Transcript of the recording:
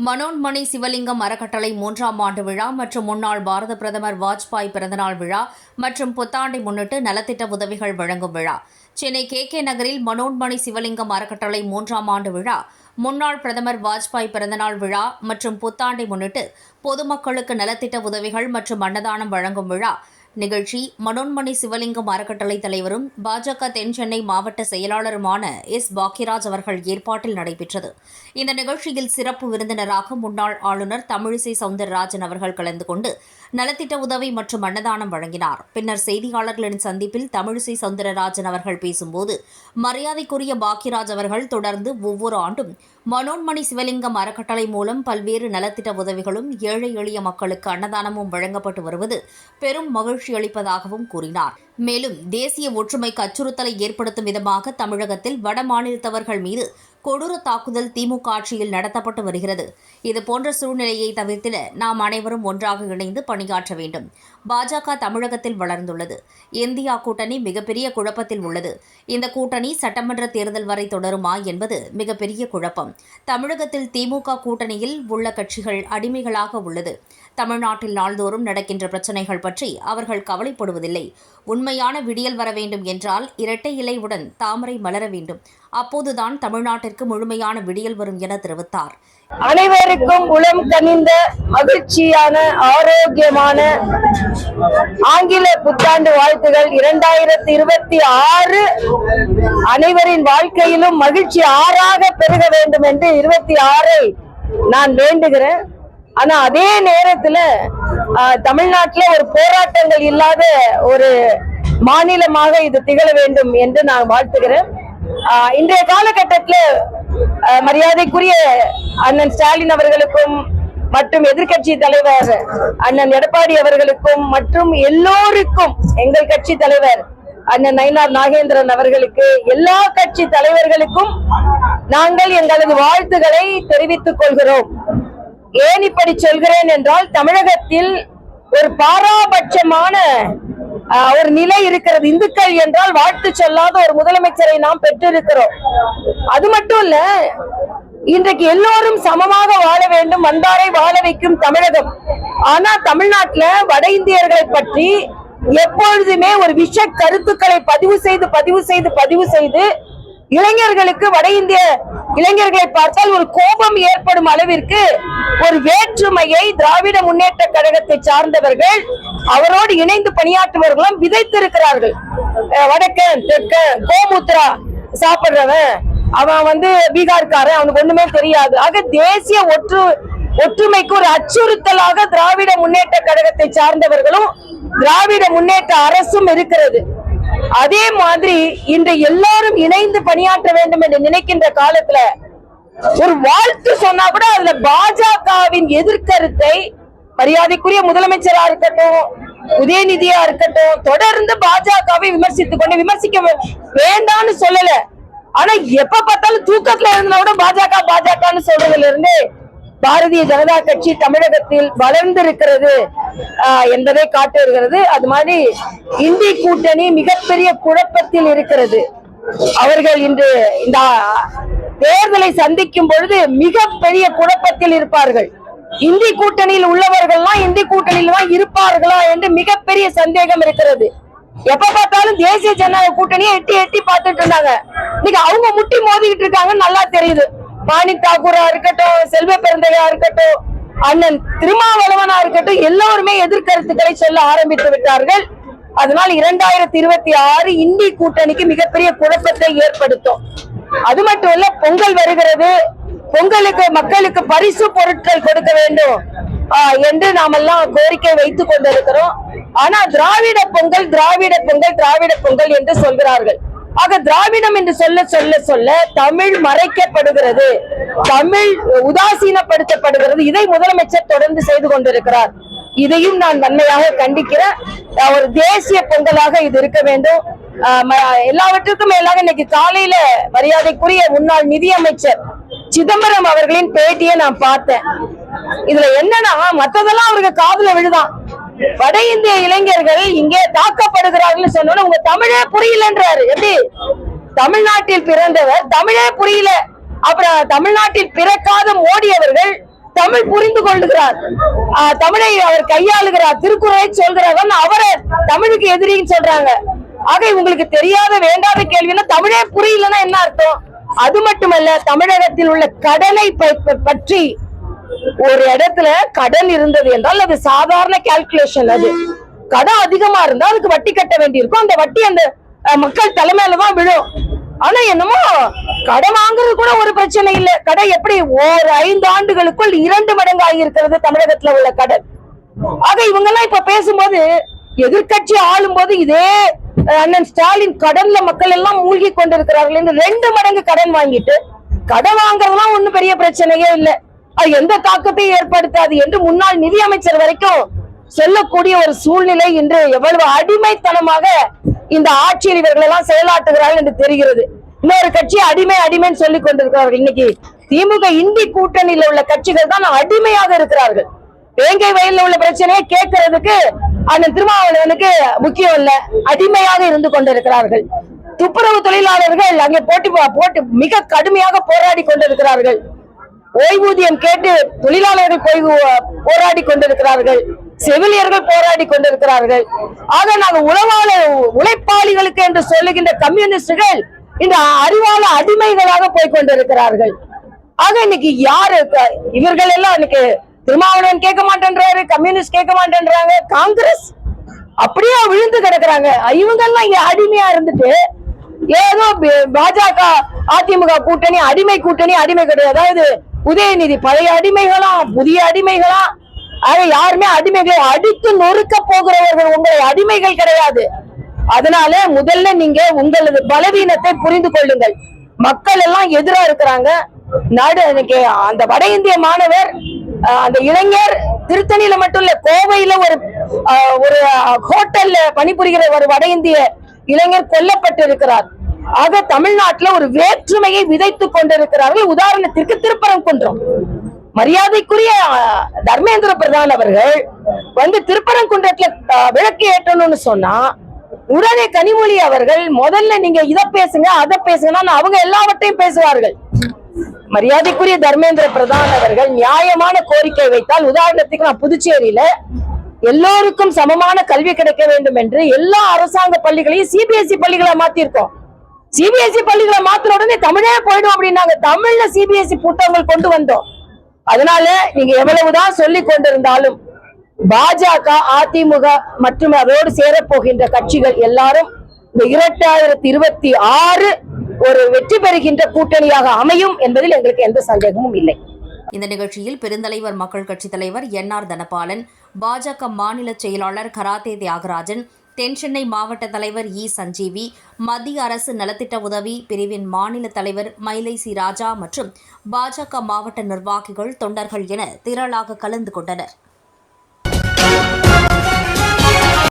மனோன்மணி சிவலிங்கம் அறக்கட்டளை 3ஆம் ஆண்டு விழா மற்றும் முன்னாள் பாரத பிரதமர் வாஜ்பாய் பிறந்தநாள் விழா மற்றும் புத்தாண்டை முன்னிட்டு நலத்திட்ட உதவிகள் வழங்கும் விழா. சென்னை கே நகரில் மனோன்மணி சிவலிங்கம் அறக்கட்டளை 3ஆம் ஆண்டு விழா, முன்னாள் பிரதமர் வாஜ்பாய் பிறந்தநாள் விழா மற்றும் புத்தாண்டை முன்னிட்டு பொதுமக்களுக்கு நலத்திட்ட உதவிகள் மற்றும் அன்னதானம் வழங்கும் விழா நிகழ்ச்சி மனோன்மணி சிவலிங்கம் அறக்கட்டளை தலைவரும் பாஜக தென் சென்னை மாவட்ட செயலாளருமான எஸ். பாக்கியராஜ் அவர்கள் ஏற்பாட்டில் நடைபெற்றது. இந்த நிகழ்ச்சியில் சிறப்பு விருந்தினராக முன்னாள் ஆளுநர் தமிழிசை சவுந்தரராஜன் அவர்கள் கலந்து கொண்டு நலத்திட்ட உதவி மற்றும் அன்னதானம் வழங்கினார். பின்னர் செய்தியாளர்களின் சந்திப்பில் தமிழிசை சவுந்தரராஜன் அவர்கள் பேசும்போது, மரியாதைக்குரிய பாக்கியராஜ் அவர்கள் தொடர்ந்து ஒவ்வொரு ஆண்டும் மனோன்மணி சிவலிங்கம் அறக்கட்டளை மூலம் பல்வேறு நலத்திட்ட உதவிகளும் ஏழை எளிய மக்களுக்கு அன்னதானமும் வழங்கப்பட்டு வருவது பெரும் மகிழ்ச்சி அளிப்பதாகவும் கூறினார். மேலும் தேசிய ஒற்றுமைக்கு அச்சுறுத்தலை ஏற்படுத்தும் விதமாக தமிழகத்தில் வட மாநிலத்தவர்கள் மீது கொடூர தாக்குதல் திமுக ஆட்சியில் நடத்தப்பட்டு வருகிறது. இதுபோன்ற சூழ்நிலையை தவிர்த்திட நாம் அனைவரும் ஒன்றாக இணைந்து பணியாற்ற வேண்டும். பாஜக தமிழகத்தில் வளர்ந்துள்ளது. இந்தியா கூட்டணி மிகப்பெரிய குழப்பத்தில் உள்ளது. இந்த கூட்டணி சட்டமன்ற தேர்தல் வரை தொடருமா என்பது மிகப்பெரிய குழப்பம். தமிழகத்தில் திமுக கூட்டணியில் உள்ள கட்சிகள் அடிமைகளாக உள்ளது. தமிழ்நாட்டில் நாள்தோறும் நடக்கின்ற பிரச்சினைகள் பற்றி அவர்கள் கவலைப்படுவதில்லை. உண்மையான விடியல் வர வேண்டும் என்றால் இரட்டை இலையுடன் தாமரை மலர வேண்டும். அப்போதுதான் தமிழ்நாட்டிற்கு முழுமையான விடியல் வரும் என தெரிவித்தார். அனைவருக்கும் உளம் கனிந்த மகிழ்ச்சியான ஆரோக்கியமான ஆங்கில புத்தாண்டு வாழ்த்துகள். 2026 அனைவரின் வாழ்க்கையிலும் மகிழ்ச்சி ஆறாக பெருக வேண்டும் என்று 26 நான் வேண்டுகிறேன். ஆனா அதே நேரத்துல தமிழ்நாட்டில ஒரு போராட்டங்கள் இல்லாத ஒரு மாநிலமாக இது திகழ வேண்டும் என்று நான் வாழ்த்துகிறேன். இன்றைய காலகட்டத்தில் மரியாதைக்குரிய அண்ணன் ஸ்டாலின் அவர்களுக்கும் மற்றும் எதிர்கட்சி தலைவர் அண்ணன் எடப்பாடி அவர்களுக்கும் மற்றும் எல்லோருக்கும், எங்கள் கட்சி தலைவர் அண்ணன் நயினார் நாகேந்திரன் அவர்களுக்கு, எல்லா கட்சி தலைவர்களுக்கும் நாங்கள் எங்களது வாழ்த்துக்களை தெரிவித்துக் கொள்கிறோம். ஏன் இப்படி சொல்கிறேன் என்றால், தமிழகத்தில் ஒரு பாராபட்சமான ஒரு நிலை இருக்கிறது. இந்துக்கள் என்றால் வாழ்த்து சொல்லாத ஒரு முதலமைச்சரை நாம் பெற்றிருக்கிறோம். அது மட்டும் இல்ல, இன்றைக்கு எல்லோரும் சமமாக வாழ வேண்டும், வந்தாரை வாழ வைக்கும் தமிழகம். ஆனா தமிழ்நாட்டுல வட இந்தியர்களை பற்றி எப்பொழுதுமே ஒரு விஷ கருத்துக்களை பதிவு செய்து இளைஞர்களுக்கு, வட இந்திய இளைஞர்களை பார்த்தால் ஒரு கோபம் ஏற்படும் அளவிற்கு ஒரு வேற்றுமையை திராவிட முன்னேற்ற கழகத்தை சார்ந்தவர்கள், அவரோடு இணைந்து பணியாற்றுபவர்களும் விதைத்திருக்கிறார்கள். வடக்கன் தெற்கன் கோமுத்ரா சாப்பிடுறவன் அவன் பீகார்காரன், அவனுக்கு ஒண்ணுமே தெரியாது. ஆக தேசிய ஒற்றுமைக்கு ஒரு அச்சுறுத்தலாக திராவிட முன்னேற்ற கழகத்தை சார்ந்தவர்களும் திராவிட முன்னேற்ற அரசும் இருக்கிறது. அதே மாதிரி இன்று எல்லாரும் இணைந்து பணியாற்ற வேண்டும் என்று நினைக்கின்ற காலத்துல ஒரு வாழ்த்து சொன்னா கூட அதுல பாஜகவின் எதிர்கருத்தை, மரியாதைக்குரிய முதலமைச்சரா இருக்கட்டும், உதயநிதியா இருக்கட்டும், தொடர்ந்து பாஜகவை விமர்சிக்க வேண்டாம்னு சொல்லல. ஆனா எப்ப பார்த்தாலும் தூக்கத்துல இருந்தா கூட பாஜகன்னு சொல்றதுல இருந்து பாரதிய ஜனதா கட்சி தமிழகத்தில் வளர்ந்திருக்கிறது என்பதை காட்டுகிறது. அது மாதிரி இந்தி கூட்டணி மிகப்பெரிய குழப்பத்தில் இருக்கிறது. அவர்கள் இன்று இந்த தேர்தலை சந்திக்கும் பொழுது மிகப்பெரிய குழப்பத்தில் இருப்பார்கள். இந்தி கூட்டணியில் உள்ளவர்கள்லாம் இந்தி கூட்டணியில் தான் இருப்பார்களா என்று மிகப்பெரிய சந்தேகம் இருக்கிறது. எப்ப பார்த்தாலும் தேசிய ஜனநாயக கூட்டணியை எட்டி பார்த்துட்டு இருந்தாங்க. இன்னைக்கு அவங்க முட்டி மோதிக்கிட்டு இருக்காங்க, நல்லா தெரியுது. மாணிக் தாக்கூரா இருக்கட்டும், செல்வ பெருந்தையா இருக்கட்டும், அண்ணன் திருமாவளவனா இருக்கட்டும், எல்லோருமே எதிர்கருத்துக்களை சொல்ல ஆரம்பித்து விட்டார்கள். அதனால் 2026 இந்தி கூட்டணிக்கு மிகப்பெரிய குழப்பத்தை ஏற்படுத்தும். அது மட்டும் இல்ல, பொங்கல் வருகிறது. பொங்கலுக்கு மக்களுக்கு பரிசு பொருட்கள் கொடுக்க வேண்டும் என்று நாமெல்லாம் கோரிக்கை வைத்துக் கொண்டிருக்கிறோம். ஆனா திராவிட பொங்கல் என்று சொல்கிறார்கள். ஆக திராவிடம் என்று சொல்ல தமிழ் மறைக்கப்படுகிறது, தமிழ் உதாசீனப்படுத்தப்படுகிறது. இதை முதலமைச்சர் தொடர்ந்து செய்து கொண்டிருக்கிறார். இதையும் நான் வன்மையாக கண்டிக்கிறேன். ஒரு தேசிய பொங்கலாக இது இருக்க வேண்டும். எல்லாவற்றுக்கும் மேலாக இன்னைக்கு காலையில மரியாதைக்குரிய முன்னாள் நிதியமைச்சர் சிதம்பரம் அவர்களின் பேட்டியை நான் பார்த்தேன். இதுல என்னன்னா, மத்ததெல்லாம் அவருக்கு காதுல விழுதான். வட இந்திய இளைஞர்கள் இங்கே தாக்கப்படுகிறார்கள் சொன்னோன்னு உங்க தமிழே புரியலன்றாரு. எப்படி? தமிழ்நாட்டில் பிறந்தவர் தமிழே புரியல. அப்புறம் தமிழ்நாட்டில் பிறக்காத மோடி அவர்கள் தமிழ் புரிந்து கொள்ளுகிறார், தமிழை அவர் கையாளுகிறார், திருக்குறளை சொல்கிறார், அவரை தமிழுக்கு எதிரின்னு சொல்றாங்க. ஆக உங்களுக்கு தெரியாத வேண்டாத கேள்வினா தமிழே புரியலன்னா என்ன அர்த்தம்? அது மட்டுமல்ல, தமிழகத்தில் உள்ள கடனை பற்றி ஒரு இடத்துல கடன் இருந்தது என்றால் அது சாதாரண கால்குலேஷன். அது கடன் அதிகமா இருந்தா அதுக்கு வட்டி கட்ட வேண்டியிருக்கும். அந்த வட்டி அந்த மக்கள் தலைமையிலதான் விழும். ஆனா என்னமோ கடன் வாங்குறது கூட ஒரு பிரச்சனை இல்லை. கடன் எப்படி ஒரு 5 ஆண்டுகளுக்குள் 2 மடங்கு ஆகியிருக்கிறது தமிழகத்துல உள்ள கடன். ஆக இவங்க எல்லாம் இப்ப பேசும்போது எதிர்கட்சி ஆளும் போது இதே அண்ணன் ஸ்டாலின் கடன்ல மக்கள் எல்லாம் மூழ்கி கொண்டிருக்கிறார்கள் என்று 2 மடங்கு கடன் வாங்கிட்டு கடன் வாங்குறதுலாம் ஒண்ணும் பெரிய பிரச்சனையே இல்லை, அது எந்த தாக்கத்தையும் ஏற்படுத்தாது என்று முன்னாள் நிதியமைச்சர் வரைக்கும் சொல்லக்கூடிய ஒரு சூழ்நிலை இன்று எவ்வளவு அடிமைத்தனமாக இந்த ஆட்சியில் இவர்கள் எல்லாம் செயலாற்றுகிறார்கள் என்று தெரிகிறது. இன்னொரு கட்சி அடிமை அடிமைன்னு சொல்லிக் கொண்டிருக்கிறார்கள். இன்னைக்கு திமுக இந்தி கூட்டணியில் உள்ள கட்சிகள் தான் அடிமையாக இருக்கிறார்கள். வேங்கை வயலில் உள்ள பிரச்சனையை கேட்கறதுக்கு அந்த திருமாவளவனுக்கு முக்கியம் இல்ல, அடிமையாக இருந்து கொண்டிருக்கிறார்கள். துப்புரவு தொழிலாளர்கள் அங்கே போட்டு மிக கடுமையாக போராடி கொண்டிருக்கிறார்கள். ஓய்வூதியம் கேட்டு தொழிலாளர்கள் போராடி கொண்டிருக்கிறார்கள், செவிலியர்கள் போராடி கொண்டிருக்கிறார்கள். ஆக நாங்கள் உழைப்பாளிகளுக்கு என்று சொல்லுகின்ற கம்யூனிஸ்டுகள் இந்த அறிவாள அடிமைகளாக போய் கொண்டிருக்கிறார்கள். ஆக இன்னைக்கு யாரு இவர்கள் எல்லாம் இன்னைக்கு திருமாவளவன் கேட்க மாட்டேன்றாரு, கம்யூனிஸ்ட் கேட்க மாட்டேன்றாங்க, காங்கிரஸ் அப்படியே விழுந்து கிடக்குறாங்க. இவங்க எல்லாம் இங்க அடிமையா இருந்துட்டு ஏதோ பாஜக அதிமுக கூட்டணி அடிமை கூட்டணி, அடிமை கிடையாது. அதாவது உதயநிதி பழைய அடிமைகளா புதிய அடிமைகளா? ஆக யாருமே அடிமைகளை அடித்து நொறுக்க போகிறவர்கள் உங்களை அடிமைகள் கிடையாது. அதனால முதல்ல நீங்க உங்களது பலவீனத்தை புரிந்து கொள்ளுங்கள். மக்கள் எல்லாம் எதிரா இருக்கிறாங்க. நாடு அந்த வட இந்திய மாணவர் அந்த இளைஞர் திருத்தணியில மட்டும் இல்ல, கோவையில ஒரு ஹோட்டல்ல பணிபுரிகிற ஒரு வட இந்திய இளைஞர் கொல்லப்பட்டு இருக்கிறார். ஆக தமிழ்நாட்டுல ஒரு வேற்றுமையை விதைத்துக் கொண்டிருக்கிறார்கள். உதாரணத்திற்கு திருப்பரங்குன்றம், மரியாதைக்குரிய தர்மேந்திர பிரதான் அவர்கள் திருப்பரங்குன்றத்துல விளக்கு ஏற்றணும்னு சொன்னா உடனே கனிமொழி அவர்கள் முதல்ல நீங்க இதை பேசுங்க அதை பேசுங்கன்னா அவங்க எல்லாவற்றையும் பேசுவார்கள். மரியாதைக்குரிய தர்மேந்திர பிரதான் அவர்கள் நியாயமான கோரிக்கை வைத்தால், உதாரணத்துக்கு நான் புதுச்சேரியில எல்லோருக்கும் சமமான கல்வி கிடைக்க வேண்டும் என்று எல்லா அரசாங்க பள்ளிகளையும் சிபிஎஸ்இ பள்ளிகளை மாத்திருக்கோம். சிபிஎஸ்இ பள்ளிகளை மாத்திர உடனே தமிழே போயிடும் அப்படின்னாங்க. தமிழ்ல சிபிஎஸ்இ புத்தகங்கள் கொண்டு வந்தோம். அதனால நீங்க எவ்வளவுதான் சொல்லிக் கொண்டிருந்தாலும் பாஜக, அதிமுக மற்றும் அதோடு சேரப்போகின்ற கட்சிகள் எல்லாரும் இந்த 2026 ஒரு வெற்றி பெறுகின்ற கூட்டணியாக அமையும் என்பதில் எங்களுக்கு எந்த சந்தேகமும் இல்லை. இந்த நிகழ்ச்சியில் பெருந்தலைவர் மக்கள் கட்சித் தலைவர் NR தனபாலன், பாஜக மாநில செயலாளர் கராத்தே தியாகராஜன், தென்சென்னை மாவட்ட தலைவர் சஞ்சீவி, மத்திய அரசு நலத்திட்ட உதவி பிரிவின் மாநில தலைவர் மயிலை ராஜா மற்றும் பாஜக மாவட்ட நிர்வாகிகள், தொண்டர்கள் என திரளாக கலந்து கொண்டனர்.